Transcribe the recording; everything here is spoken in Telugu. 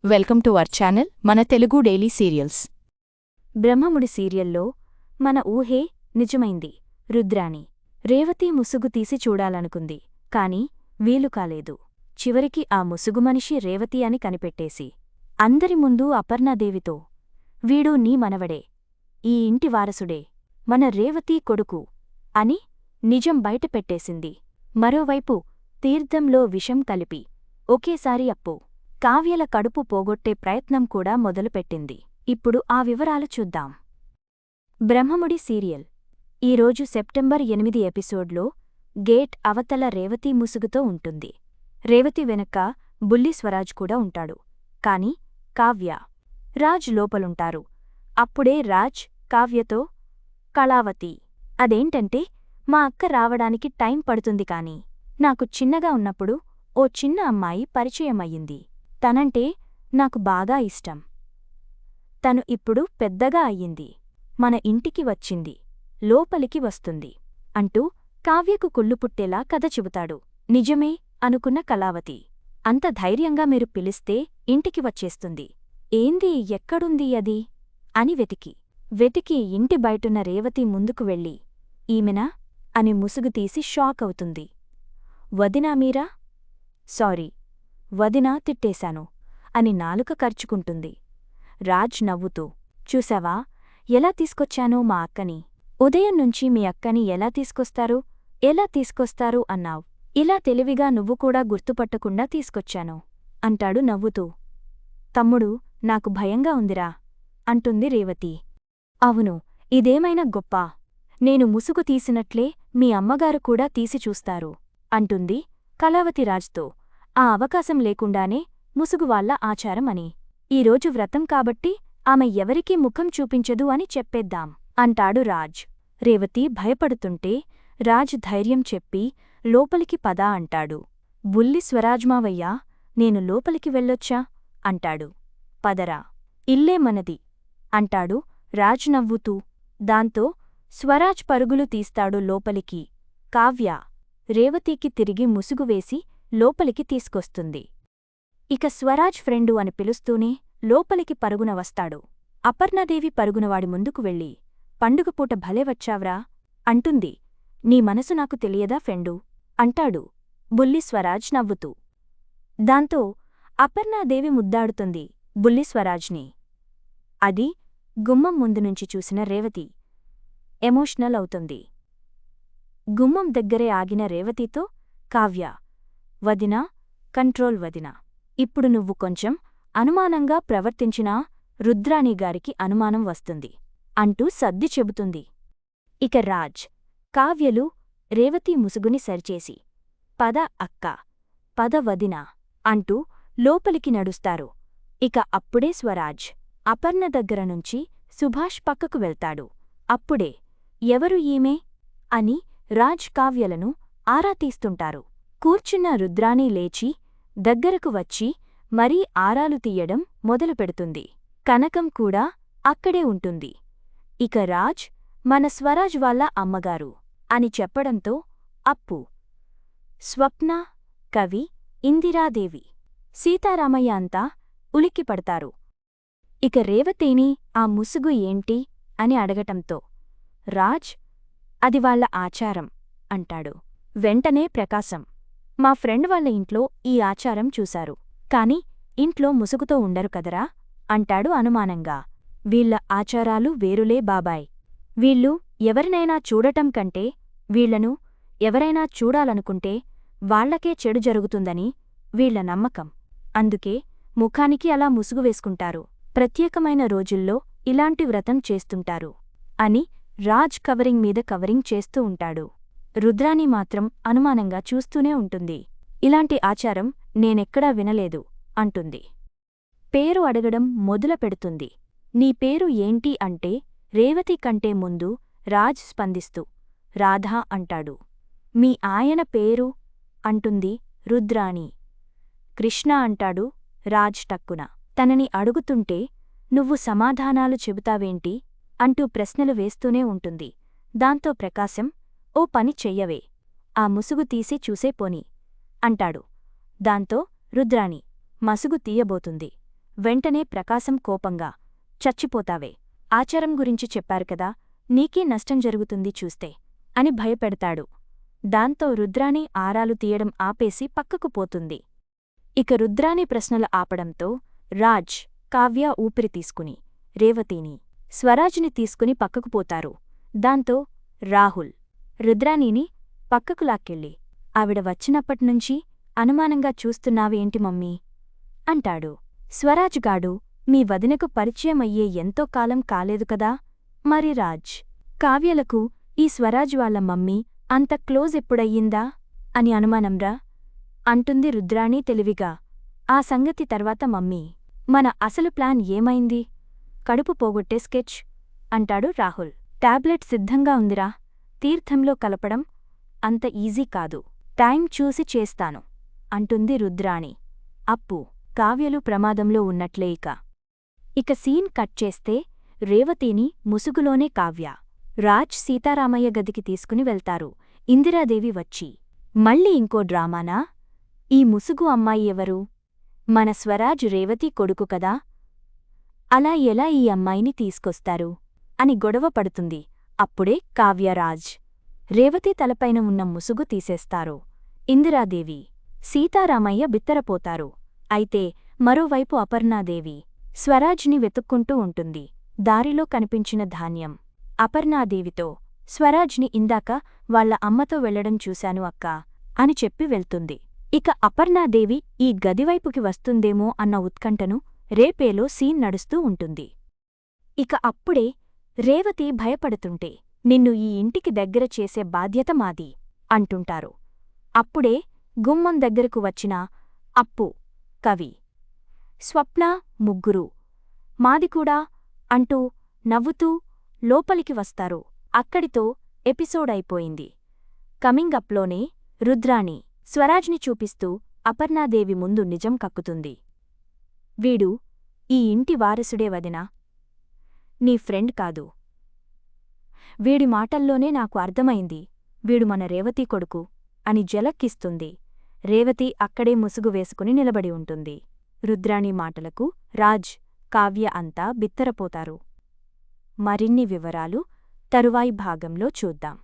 వెల్కమ్ టు అవర్ ఛానల్ మన తెలుగు డైలీ సీరియల్స్. బ్రహ్మముడి సీరియల్లో మన ఊహే నిజమైంది. రుద్రాణి రేవతి ముసుగు తీసి చూడాలనుకుంది, కాని వీలు కాలేదు. చివరికి ఆ ముసుగు మనిషి రేవతి అని కనిపెట్టేసి అందరి ముందు అపర్ణాదేవితో, వీడు నీ మనవడే, ఈ ఇంటి వారసుడే, మన రేవతీ కొడుకు అని నిజం బయటపెట్టేసింది. మరోవైపు తీర్థంలో విషం కలిపి ఒకేసారి అప్పు కావ్యల కడుపు పోగొట్టే ప్రయత్నం కూడా మొదలుపెట్టింది. ఇప్పుడు ఆ వివరాలు చూద్దాం. బ్రహ్మముడి సీరియల్ ఈరోజు సెప్టెంబర్ 8 ఎపిసోడ్లో గేట్ అవతల రేవతి ముసుగుతో ఉంటుంది. రేవతి వెనక బుల్లి స్వరాజ్ కూడా ఉంటాడు. కాని కావ్య, రాజ్ లోపలుంటారు. అప్పుడే రాజ్ కావ్యతో, కళావతి, అదేంటంటే మా అక్క రావడానికి టైం పడుతుంది కాని నాకు చిన్నగా ఉన్నప్పుడు ఓ చిన్న అమ్మాయి పరిచయమయ్యింది. తనంటే నాకు బాగా ఇష్టం. తను ఇప్పుడు పెద్దగా అయ్యింది, మన ఇంటికి వచ్చింది, లోపలికి వస్తుంది అంటూ కావ్యకు కుళ్ళు పుట్టేలా కథ చెబుతాడు. నిజమే అనుకున్న కళావతి, అంత ధైర్యంగా మీరు పిలిస్తే ఇంటికి వచ్చేస్తుంది. ఏంది, ఎక్కడుంది అది అని వెతికి ఇంటి బయటున్న రేవతి ముందుకు వెళ్ళి, ఈమెనా అని ముసుగు తీసి షాక్ అవుతుంది. వదినా మీరా? సారీ వదినా, తిట్టేశాను అని నాలుక కర్చుకుంటుంది. రాజ్ నవ్వుతూ, చూశావా ఎలా తీసుకొచ్చానో మా అక్కని, ఉదయం నుంచి మీ అక్కని ఎలా తీసుకొస్తారు అన్నావ్. ఇలా తెలివిగా నువ్వు కూడా గుర్తుపట్టకుండా తీసుకొచ్చాను అంటాడు నవ్వుతూ. తమ్ముడు, నాకు భయంగా ఉందిరా అంటుంది రేవతి. అవును, ఇదేమైనా గొప్ప, నేను ముసుగు తీసినట్లే మీ అమ్మగారు కూడా తీసి చూస్తారు అంటుంది కళావతి రాజ్తో. ఆ అవకాశం లేకుండానే ముసుగువాళ్ల ఆచారం అని, ఈరోజు వ్రతం కాబట్టి ఆమె ఎవరికీ ముఖం చూపించదు అని చెప్పేద్దాం అంటాడు రాజ్. రేవతి భయపడుతుంటే రాజ్ ధైర్యం చెప్పి లోపలికి పదా అంటాడు. బుల్లి స్వరాజ్మావయ్యా, నేను లోపలికి వెళ్ళొచ్చా అంటాడు. పదరా, ఇల్లే మనది అంటాడు రాజ్ నవ్వుతూ. దాంతో స్వరాజ్ పరుగులు తీస్తాడు లోపలికి. కావ్య రేవతికి తిరిగి ముసుగువేసి లోపలికి తీసుకొస్తుంది. ఇక స్వరాజ్ ఫ్రెండు అని పిలుస్తూనే లోపలికి పరుగున వస్తాడు. అపర్ణాదేవి పరుగునవాడి ముందుకు వెళ్ళి, పండుగపూట భలే వచ్చావ్రా అంటుంది. నీ మనసు నాకు తెలియదా ఫ్రెండు అంటాడు బుల్లి స్వరాజ్ నవ్వుతూ. దాంతో అపర్ణాదేవి ముద్దాడుతుంది బుల్లి స్వరాజ్ని. అది గుమ్మం ముందునుంచి చూసిన రేవతి ఎమోషనల్ అవుతుంది. గుమ్మం దగ్గరే ఆగిన రేవతితో, కావ్య, వదినా, కంట్రోల్ వదినా, ఇప్పుడు నువ్వు కొంచెం అనుమానంగా ప్రవర్తించినా రుద్రాణిగారికి అనుమానం వస్తుంది అంటూ సర్ది చెబుతుంది. ఇక రాజ్, కావ్యలు రేవతి ముసుగుని సరిచేసి, పద అక్కా, పద వదినా అంటూ లోపలికి నడుస్తారు. ఇక అప్పుడే స్వరాజ్ అపర్ణ దగ్గరనుంచి సుభాష్ పక్కకు వెళ్తాడు. అప్పుడే ఎవరు ఈమె అని రాజ్ కావ్యలను ఆరా తీస్తుంటారు. కూర్చున్న రుద్రాణి లేచి దగ్గరకు వచ్చి మరీ ఆరాలు తీయడం మొదలుపెడుతుంది. కనకం కూడా అక్కడే ఉంటుంది. ఇక రాజ్, మన స్వరాజ్ వాళ్ళ అమ్మగారు అని చెప్పడంతో అప్పు, స్వప్న, కవి, ఇందిరాదేవి, సీతారామయ్య అంతా ఉలిక్కిపడతారు. ఇక రేవతేని ఆ ముసుగు ఏంటి అని అడగటంతో రాజ్, అది వాళ్ళ ఆచారం అంటాడు. వెంటనే ప్రకాశం, మా ఫ్రెండ్ వాళ్ళ ఇంట్లో ఈ ఆచారం చూశారు, కాని ఇంట్లో ముసుగుతో ఉండరు కదరా అంటాడు అనుమానంగా. వీళ్ళ ఆచారాలు వేరులే బాబాయ్. వీళ్ళు ఎవరినైనా చూడటం కంటే వీళ్లను ఎవరైనా చూడాలనుకుంటే వాళ్లకే చెడు జరుగుతుందని వీళ్ల నమ్మకం. అందుకే ముఖానికి అలా ముసుగు వేసుకుంటారు. ప్రత్యేకమైన రోజుల్లో ఇలాంటి వ్రతం చేస్తుంటారు అని రాజ్ కవరింగ్ మీద కవరింగ్ చేస్తూ ఉంటాడు. రుద్రాణి మాత్రం అనుమానంగా చూస్తూనే ఉంటుంది. ఇలాంటి ఆచారం నేనెక్కడా వినలేదు అంటుంది. పేరు అడగడం మొదలుపెడుతుంది. నీ పేరు ఏంటి అంటే రేవతి కంటే ముందు రాజ్ స్పందిస్తూ రాధా అంటాడు. మీ ఆయన పేరు అంటుంది రుద్రాణి. కృష్ణ అంటాడు రాజ్ టక్కున. తనని అడుగుతుంటే నువ్వు సమాధానాలు చెబుతావేంటి అంటూ ప్రశ్నలు వేస్తూనే ఉంటుంది. దాంతో ప్రకాశం, ఓ పని చెయ్యవే, ఆ ముసుగు తీసి చూసే పోని అంటాడు. దాంతో రుద్రాణి మసుగు తీయబోతుంది. వెంటనే ప్రకాశం కోపంగా, చచ్చిపోతావే, ఆచారం గురించి చెప్పారు కదా, నీకే నష్టం జరుగుతుంది చూస్తే అని భయపెడతాడు. దాంతో రుద్రాణి ఆరాలు తీయడం ఆపేసి పక్కకు పోతుంది. ఇక రుద్రాణి ప్రశ్నలు ఆపడంతో రాజ్, కావ్య ఊపిరి తీసుకుని రేవతిని, స్వరాజ్ని తీసుకుని పక్కకు పోతారు. దాంతో రాహుల్ రుద్రాణిని పక్కకు లాక్కెళ్ళి, ఆవిడ వచ్చినప్పట్నుంచి అనుమానంగా చూస్తున్నావేంటి మమ్మీ అంటాడు. స్వరాజ్గాడు మీ వదినకు పరిచయమయ్యే ఎంతో కాలం కాలేదు కదా, మరి రాజ్, కావ్యలకు ఈ స్వరాజ్ వాళ్ళ మమ్మీ అంత క్లోజ్ ఎప్పుడయ్యిందా అని అనుమానంరా అంటుంది రుద్రాణి తెలివిగా. ఆ సంగతి తర్వాత మమ్మీ, మన అసలు ప్లాన్ ఏమైంది, కడుపు పోగొట్టే స్కెచ్ అంటాడు రాహుల్. టాబ్లెట్ సిద్ధంగా ఉందిరా, తీర్థంలో కలపడం అంత ఈజీ కాదు, టైం చూసి చేస్తాను అంటుంది రుద్రాణి. అప్పు, కావ్యలు ప్రమాదంలో ఉన్నట్లే ఇక సీన్ కట్ చేస్తే రేవతిని ముసుగులోనే కావ్య, రాజ్ సీతారామయ్య గదికి తీసుకుని వెళ్తారు. ఇందిరాదేవి వచ్చి, మళ్ళీ ఇంకో డ్రామానా, ఈ ముసుగు అమ్మాయి ఎవరు, మన స్వరాజ్ రేవతి కొడుకు కదా, అలా ఎలా ఈ అమ్మాయిని తీసుకొస్తారు అని గొడవ పడుతుంది. అప్పుడే కావ్యరాజ్, రేవతి తలపైన ఉన్న ముసుగు తీసేస్తారు. ఇందిరాదేవి, సీతారామయ్య బిత్తరపోతారు. అయితే మరోవైపు అపర్ణాదేవి స్వరాజ్ని వెతుక్కుంటూ ఉంటుంది. దారిలో కనిపించిన ధాన్యం అపర్ణాదేవితో, స్వరాజ్ని ఇందాక వాళ్ల అమ్మతో వెళ్లడం చూశాను అక్కా అని చెప్పి వెళ్తుంది. ఇక అపర్ణాదేవి ఈ గదివైపుకి వస్తుందేమో అన్న ఉత్కంఠను రేపేలో సీన్ నడుస్తూ ఉంటుంది. ఇక అప్పుడే రేవతి భయపడుతుంటే, నిన్ను ఈ ఇంటికి దగ్గర చేసే బాధ్యత మాది అంటుంటారు. అప్పుడే గుమ్మం దగ్గరకు వచ్చిన అప్పు, కవి, స్వప్న ముగ్గురు మాదికూడా అంటూ నవ్వుతూ లోపలికి వస్తారు. అక్కడితో ఎపిసోడ్ అయిపోయింది. కమింగ్ అప్లోనే రుద్రాణి స్వరాజ్ని చూపిస్తూ అపర్ణాదేవి ముందు నిజం కక్కుతుంది. వీడు ఈ ఇంటి వారసుడే వదినా, నీ ఫ్రెండ్ కాదు. వీడి మాటల్లోనే నాకు అర్థమైంది వీడు మన రేవతి కొడుకు అని జలక్కిస్తుంది. రేవతి అక్కడే ముసుగు వేసుకుని నిలబడి ఉంటుంది. రుద్రాణి మాటలకు రాజ్, కావ్య అంతా బిత్తరపోతారు. మరిన్ని వివరాలు తరువాయి భాగంలో చూద్దాం.